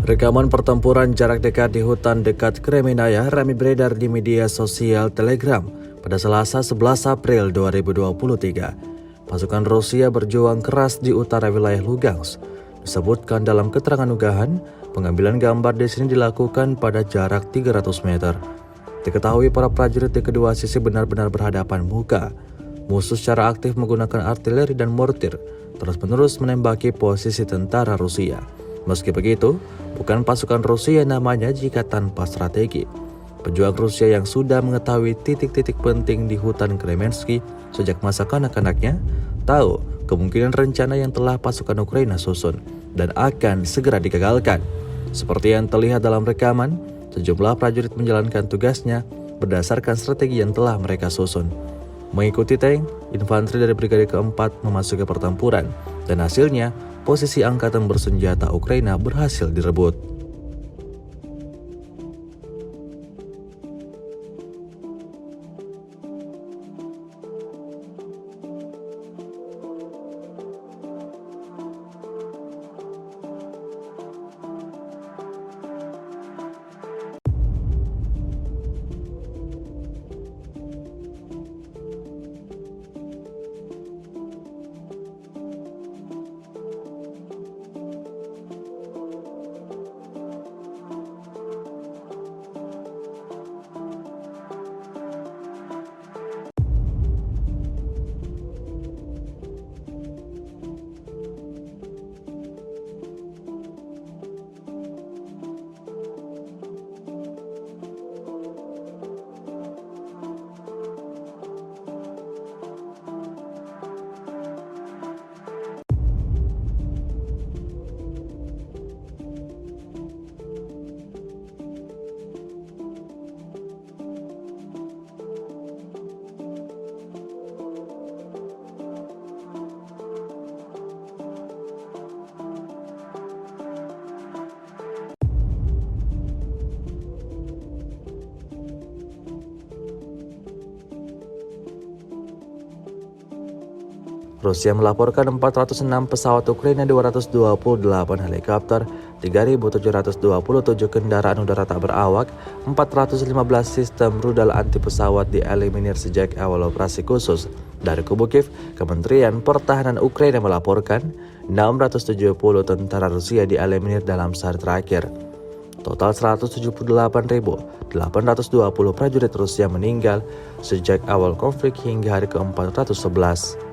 Rekaman pertempuran jarak dekat di hutan dekat Kremenaya ramai beredar di media sosial Telegram pada Selasa 11 April 2023. Pasukan Rusia berjuang keras di utara wilayah Lugansk. Disebutkan dalam keterangan unggahan, pengambilan gambar di sini dilakukan pada jarak 300 meter. Diketahui para prajurit di kedua sisi benar-benar berhadapan muka. Musuh secara aktif menggunakan artileri dan mortir, terus-menerus menembaki posisi tentara Rusia. Meski begitu, bukan pasukan Rusia namanya jika tanpa strategi. Pejuang Rusia yang sudah mengetahui titik-titik penting di hutan Kremensky sejak masa kanak-kanaknya, tahu kemungkinan rencana yang telah pasukan Ukraina susun dan akan segera digagalkan. Seperti yang terlihat dalam rekaman, sejumlah prajurit menjalankan tugasnya berdasarkan strategi yang telah mereka susun. Mengikuti tank, infanteri dari Brigade keempat memasuki pertempuran, dan hasilnya posisi angkatan bersenjata Ukraina berhasil direbut. Rusia melaporkan 406 pesawat Ukraina, 228 helikopter, 3.727 kendaraan udara tak berawak, 415 sistem rudal anti pesawat dieliminir sejak awal operasi khusus. Dari kubu Kiev, Kementerian Pertahanan Ukraina melaporkan 670 tentara Rusia dieliminir dalam sehari terakhir. Total 178.820 prajurit Rusia meninggal sejak awal konflik hingga hari ke-411.